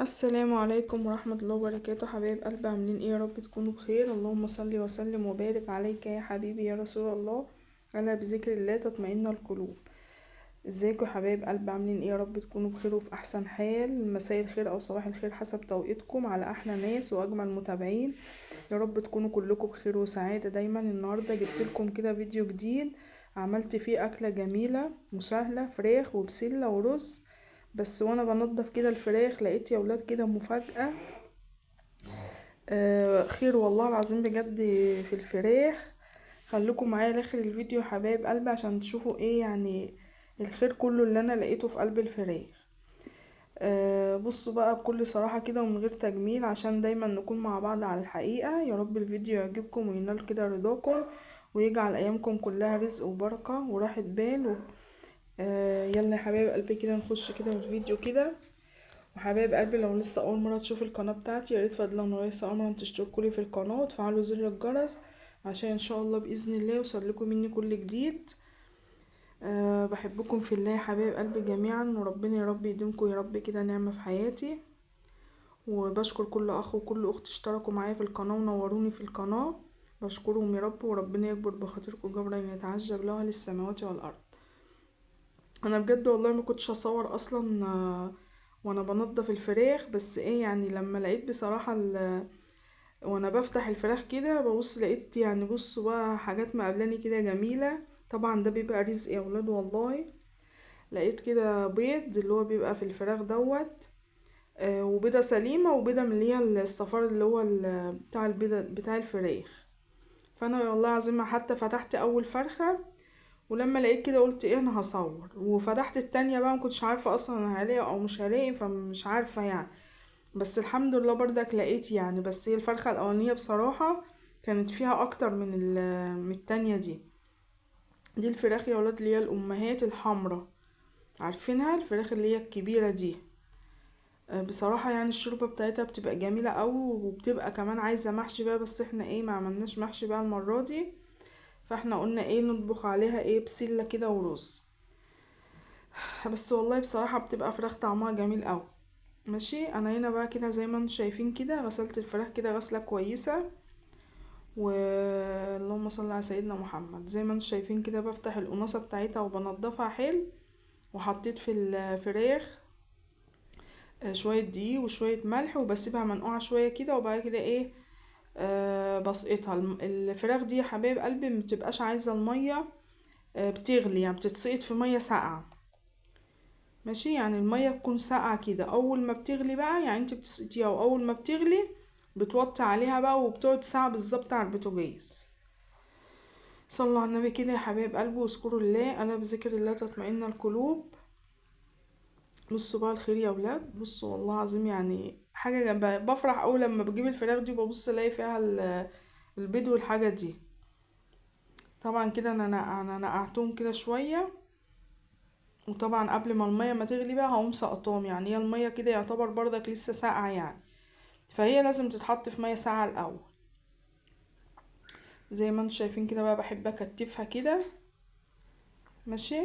السلام عليكم ورحمة الله وبركاته. حبايب قلبي، عاملين ايه؟ يا رب تكونوا بخير. اللهم صل وسلم وبارك عليك يا حبيبي يا رسول الله. الا بذكر الله تطمئن القلوب. ازيكم يا حبايب قلبي؟ عاملين ايه؟ يا رب تكونوا بخير وفي احسن حال. مساء الخير او صباح الخير حسب توقيتكم على احلى ناس واجمل متابعين. يا رب تكونوا كلكم بخير وسعادة دايما. النهاردة جبت لكم كده فيديو جديد، عملت فيه اكلة جميلة وسهلة، فراخ وبسلة ورز. بس وانا بنضف كده الفراخ لقيت يا ولاد كده مفاجأة. خير والله العظيم بجد في الفراخ. خليكم معايا لاخر الفيديو يا حبايب قلبي عشان تشوفوا ايه يعني الخير كله اللي انا لقيته في قلب الفراخ. بصوا بقى بكل صراحة كده ومن غير تجميل عشان دايما نكون مع بعض على الحقيقة. يا رب الفيديو يعجبكم وينال كده رضاكم ويجعل ايامكم كلها رزق وبركة وراحة بال يلا يا حبايب قلبي كده نخش كده في الفيديو كده. وحبايب قلبي لو لسه اول مره تشوفوا القناه بتاعتي يا ريت فضلا ولو لسه اول مره تشتركوا لي في القناه وتفعلوا زر الجرس عشان ان شاء الله باذن الله يوصل لكم مني كل جديد. بحبكم في الله يا حبايب قلبي جميعا، وربنا يا رب يديمكم يا رب كده نعمه في حياتي. وبشكر كل اخ وكل اخت اشتركوا معايا في القناه ونوروني في القناه. بشكرهم يا رب، وربنا يكبر بخاطركم جبرا يتعجب له للسماوات والارض. انا بجد والله ما كنتش اصور اصلا وانا بنضف الفراخ، بس ايه يعني لما لقيت بصراحة وانا بفتح الفراخ كده ببص لقيت يعني بصوا بقى حاجات مقابلاني كده جميلة. طبعا ده بيبقى رزق يا ولاد والله. لقيت كده بيض اللي هو بيبقى في الفراخ دوت. وبيضة سليمة وبيضة من اللي هي الصفار اللي هو بتاع البيضة بتاع الفراخ. فانا والله العظيم حتى فتحت اول فرخة ولما لقيت كده قلت ايه انا هصور، وفتحت التانية بقى مكنتش عارفة اصلا انا هلاقي او مش هلاقي فمش عارفة يعني. بس الحمد لله برضك لقيت يعني. بس هي الفرخة الاولانية بصراحة كانت فيها اكتر من التانية دي. دي الفراخ يا ولاد اللي هي الامهات الحمرا، عارفينها الفراخ اللي هي الكبيرة دي. بصراحة يعني الشوربة بتاعتها بتبقى جميلة اوي وبتبقى كمان عايزة محشي بقى، بس احنا ايه ما عملناش محشي بقى المرة دي. فاحنا قلنا ايه نطبخ عليها ايه بسلة كده ورز. بس والله بصراحة بتبقى فراخ طعمها جميل اوي. ماشي، انا هنا بقى كده زي ما انتم شايفين كده غسلت الفراخ كده غسلة كويسة. و اللهم صل على سيدنا محمد. زي ما انتم شايفين كده بفتح القناصة بتاعتها وبنضفها حلو. وحطيت في الفراخ شوية دقيق وشوية ملح وبسيبها منقوعة شوية كده وبعد كده ايه بسقطها. الفراخ دي يا حبايب قلبي مبتبقاش عايزة المية بتغلي، يعني بتتسقط في مية ساقعة. ماشي، يعني المية تكون ساقعة كده اول ما بتغلي بقى، يعني انت بتسقطيها واول ما بتغلي بتوطي عليها بقى وبتقعد ساعة بالظبط على البوتاجاز. صلوا على النبي كده يا حبايب قلبي واذكروا الله الا بذكر الله تطمئن القلوب. بصوا بقى الخير يا ولاد، بصوا والله العظيم يعني حاجة بفرح اول لما بجيب الفراخ دي وببص الاقي فيها البيض والحاجة دي. طبعا كده انا نقعتهم كده شوية. وطبعا قبل ما المية ما تغلي بقى هقوم سقطاهم، يعني هي المية كده يعتبر برضك لسه ساقعة يعني. فهي لازم تتحط في مية ساقعة الاول. زي ما انتم شايفين كده بقى بحب اكتفها كده. ماشي.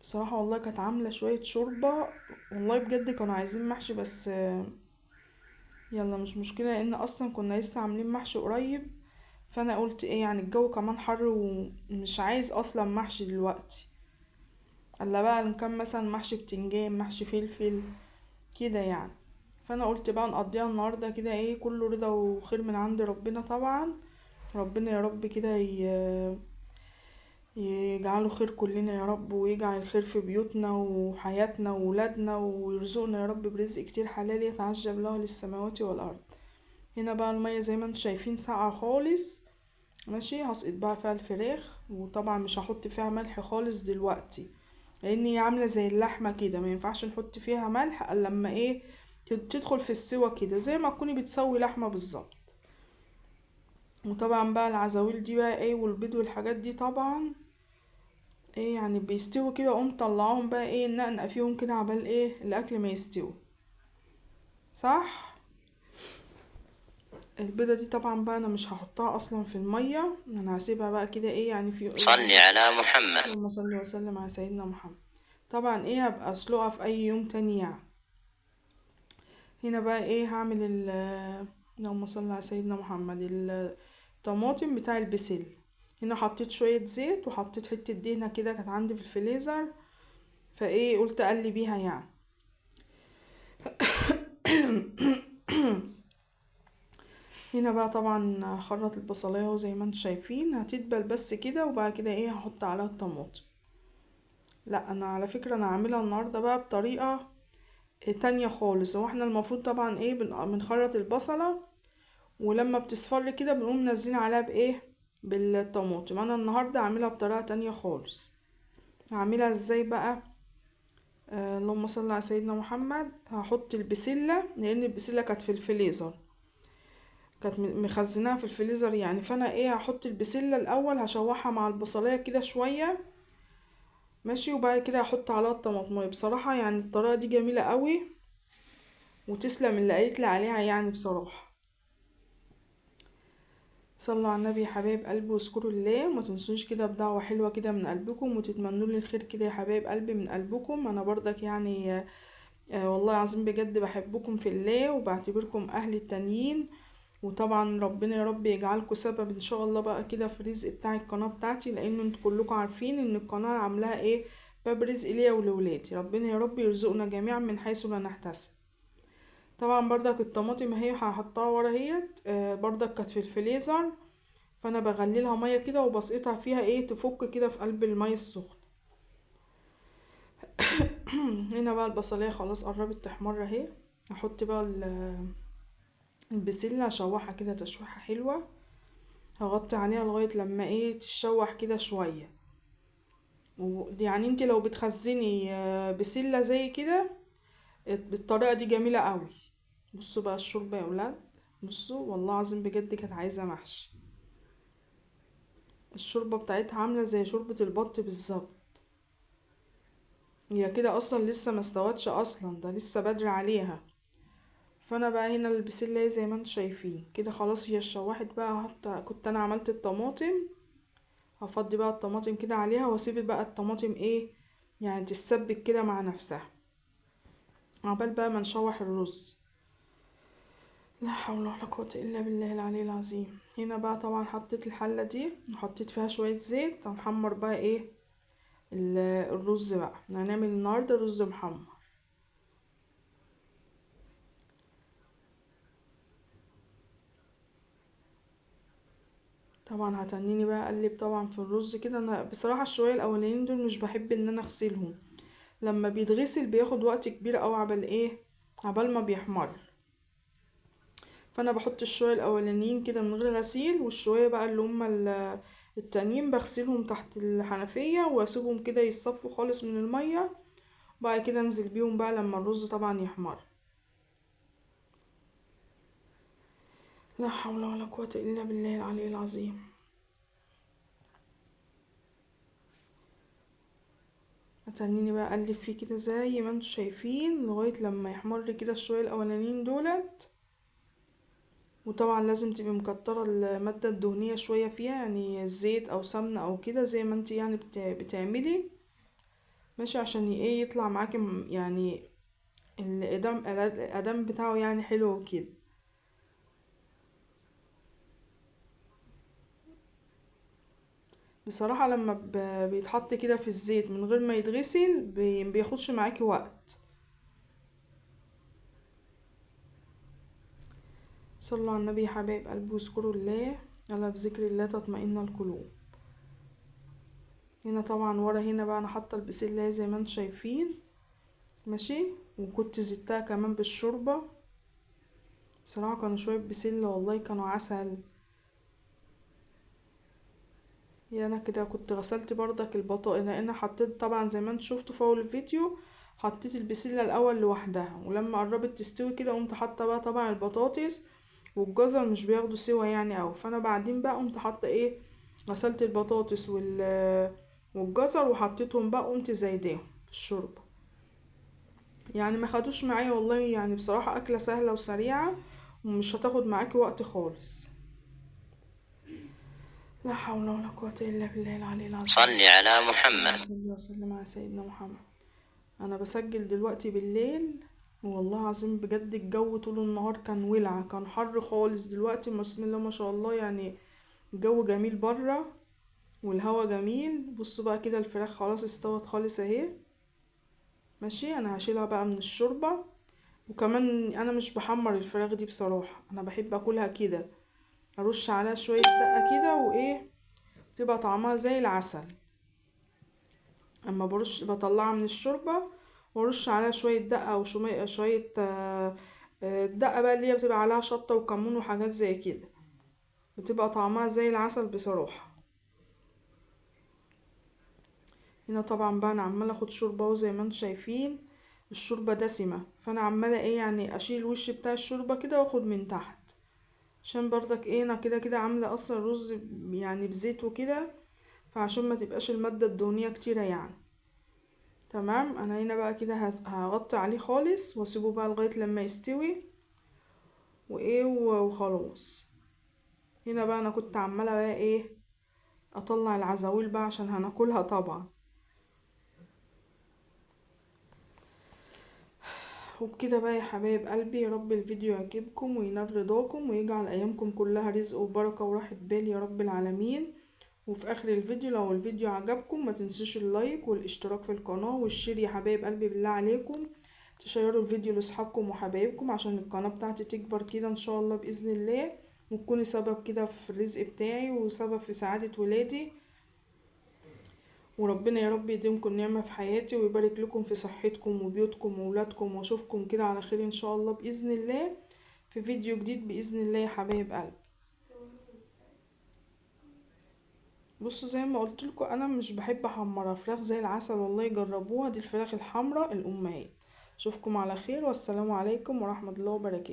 بصراحة والله كانت عاملة شوية شوربة. والله بجد كانوا عايزين محشي بس يلا مش مشكلة لان اصلا كنا لسه عاملين محشي قريب. فانا قلت ايه يعني الجو كمان حر ومش عايز اصلا محشي دلوقتي. الا بقى ان كان مثلا محشي بتنجان محشي فلفل كده يعني. فانا قلت بقى نقضيها النهارده كده ايه كله رضا وخير من عند ربنا طبعا. ربنا يا رب كده يجعله خير كلنا يا رب، ويجعل الخير في بيوتنا وحياتنا وولادنا ويرزقنا يا رب برزق كتير حلال يتعجب له للسماوات والارض. هنا بقى المية زي ما انتم شايفين ساقعة خالص. ماشي، هسقط بقى فيها الفراخ وطبعا مش هحط فيها ملح خالص دلوقتي لان هي عامله زي اللحمه كده ما ينفعش نحط فيها ملح الا لما ايه تدخل في السوا كده زي ما تكوني بتسوي لحمه بالظبط. وطبعا بقى العزاويل دي بقى ايه والبيض والحاجات دي طبعا ايه يعني بيستوي كده اقوم طلعهم بقى ايه نقنق فيهم كده عبال ايه الاكل ما يستوي. صح. البيضه دي طبعا بقى انا مش هحطها اصلا في الميه، انا هسيبها بقى كده ايه يعني في صلي على محمد اللهم صل وسلم على سيدنا محمد. طبعا ايه هبقى اسلقها في اي يوم تاني يعني. هنا بقى ايه هعمل اللهم صل على سيدنا محمد الطماطم بتاع البسل. هنا حطيت شوية زيت وحطيت حتة دهنة كده كانت عندي في الفريزر، فايه قلت اقلبيها يعني. هنا بقى طبعا هخرط البصلايه اهو زي ما انتم شايفين، هتدبل بس كده وبعد كده ايه هحط عليها الطماطم. لا انا على فكرة انا عاملها النهاردة بقى بطريقة تانية خالص. هو احنا المفروض طبعا ايه بنخرط البصلة ولما بتصفر كده بنقوم نازلين عليها بايه بالطماطم. انا النهاردة عاملها بطريقة تانية خالص. هعملها ازاي بقى؟ اللهم صل على سيدنا محمد. هحط البسلة لان البسلة كانت في الفريزر، كانت مخزناها في الفريزر يعني. فانا ايه هحط البسلة الاول هشوحها مع البصلاية كده شوية ماشي، وبعد كده هحط عليها الطماطم. بصراحة يعني الطريقة دي جميلة قوي وتسلم اللي قالت لي عليها يعني بصراحة. صلوا على النبي يا حبايب قلبي واذكروا الله، وما تنسوش كده بدعوة حلوة كده من قلبكم وتتمنوا لي الخير كده يا حبايب قلبي من قلبكم. انا برضك يعني والله العظيم بجد بحبكم في الله وبعتبركم اهلي التانيين. وطبعا ربنا يا رب يجعلكم سبب ان شاء الله بقى كده في الرزق بتاع القناة بتاعتي، لان انتوا كلكم عارفين ان القناة عاملاها ايه باب رزق ليا ولولادي. ربنا يا رب يرزقنا جميعا من حيث لا نحتسب. طبعا برضك الطماطم اهي هحطها ورا اهيت برضك كانت في الفريزر، فانا بغليلها ميه كده وبسقطها فيها ايه تفك كده في قلب الميه السخن. هنا بقى البصليه خلاص قربت تحمر اهي. هحط بقى البسله اشوحها كده تشويحه حلوه، هغطي عليها لغايه لما ايه تتشوح كده شويه. يعني انت لو بتخزني بسله زي كده بالطريقه دي جميله قوي. بصوا بقى الشوربه يا ولاد، بصوا والله العظيم بجد كانت عايزه محشي. الشوربه بتاعتها عامله زي شوربه البط بالظبط. هي كده اصلا لسه ما استوتش اصلا، ده لسه بدري عليها. فانا بقى هنا البسله زي ما انتم شايفين كده خلاص هي اتشوحت بقى. كنت انا عملت الطماطم، هفضي بقى الطماطم كده عليها واسيب بقى الطماطم ايه يعني تتسبك كده مع نفسها عقبال بقى ما نشوح الرز. لا حول ولا قوة الا بالله العلي العظيم. هنا بقى طبعا حطيت الحلة دي وحطيت فيها شوية زيت هنحمر بقى ايه الرز بقى. هنعمل النهاردة رز محمر. طبعا هتنيني بقى اقلب طبعا في الرز كده. انا بصراحة الشوية الاولانيين دول مش بحب ان انا اغسلهم، لما بيتغسل بياخد وقت كبير اوي عبال ايه عبال ما بيحمر. فانا بحط الشوية الاولانيين كده من غير غسيل، والشوية بقى اللي هما التانيين بغسلهم تحت الحنفية واسيبهم كده يتصفوا خالص من المية، وبعد كده انزل بيهم بقى لما الرز طبعا يحمر. لا حول ولا قوة الا بالله العلي العظيم. هتنيني بقى اقلب فيه كده زي ما انتوا شايفين لغاية لما يحمر كده الشوية الاولانيين دولت. وطبعا لازم تبقي مكترة المادة الدهنية شوية فيها، يعني زيت او سمنة او كده زي ما انت يعني بتعملي ماشي، عشان ايه يطلع معاكي يعني الادام بتاعه يعني حلو كده. بصراحة لما بيتحط كده في الزيت من غير ما يتغسل بياخدش معاكي وقت. صلوا على النبي يا حبايب قلبي واذكروا الله، الا بذكر الله تطمئن القلوب. هنا طبعا ورا هنا بقى انا حاطه البسله زي ما انتم شايفين ماشي، وكنت زدتها كمان بالشوربه. بصراحه كانوا شويه بسله والله كانوا عسل. يعني انا كده كنت غسلت بردك البطاطا، لان حطيت طبعا زي ما انتم شفتوا في اول الفيديو حطيت البسله الاول لوحدها، ولما قربت تستوي كده قمت حاطه بقى طبعا البطاطس والجزر مش بياخدوا سوا يعني اوي. فانا بعدين بقى قمت حاطه ايه غسلت البطاطس والجزر وحطيتهم بقى قمت زايداهم في الشوربه. يعني ما خدوش معايا والله، يعني بصراحه اكله سهله وسريعه ومش هتاخد معاكي وقت خالص. لا حول ولا قوة إلا بالله العلي العظيم. صلي على محمد. صلى وسلم على سيدنا محمد. أنا بسجل دلوقتي بالليل والله العظيم بجد الجو طول النهار كان ولع، كان حر خالص. دلوقتي بسم الله ما شاء الله يعني الجو جميل برا والهوا جميل. بصوا بقى كده الفراخ خلاص استوت خالص اهي. ماشي، انا هشيلها بقى من الشوربة. وكمان انا مش بحمر الفراخ دي بصراحة، انا بحب اكلها كده، ارش عليها شوية دقة كده وايه، تبقى طعمها زي العسل. اما بطلعها من الشوربة وارش عليها شوية دقة او شوية الدقة بقى اللي هي بتبقى عليها شطة وكمون وحاجات زي كده، بتبقى طعمها زي العسل بصراحة. هنا طبعا بقى انا عمالة اخد شوربة اهو زي ما انتوا شايفين. الشوربة دسمة، فانا عمالة ايه يعني اشيل الوش بتاع الشوربة كده واخد من تحت، عشان برضك ايه انا كده كده عاملة اصلا رز يعني بزيت وكده، فعشان ما تبقاش المادة الدهنية كتيرة يعني. تمام، انا هنا بقى كده هغطي عليه خالص واسيبه بقى لغاية لما يستوي وايه وخلاص. هنا بقى انا كنت عمالة بقى ايه اطلع العزاويل بقى عشان هناكلها طبعا. وبكده بقى يا حبايب قلبي، يا رب الفيديو يعجبكم وينال رضاكم ويجعل ايامكم كلها رزق وبركة وراحة بال يا رب العالمين. وفي اخر الفيديو لو الفيديو عجبكم ما تنسوش اللايك والاشتراك في القناة والشير يا حبايب قلبي بالله عليكم. تشيروا الفيديو لاصحابكم وحبايبكم عشان القناة بتاعتي تكبر كده ان شاء الله باذن الله، وتكوني سبب كده في الرزق بتاعي وسبب في سعادة ولادي. وربنا يا رب يديمكم النعمة في حياتي ويبارك لكم في صحتكم وبيوتكم وولادكم، واشوفكم كده على خير ان شاء الله بإذن الله في فيديو جديد بإذن الله يا حبايب قلب. بصوا زي ما قلت لكم انا مش بحب احمرها، فراخ زي العسل والله، جربوها دي الفراخ الحمراء الامهات. اشوفكم على خير والسلام عليكم ورحمة الله وبركاته.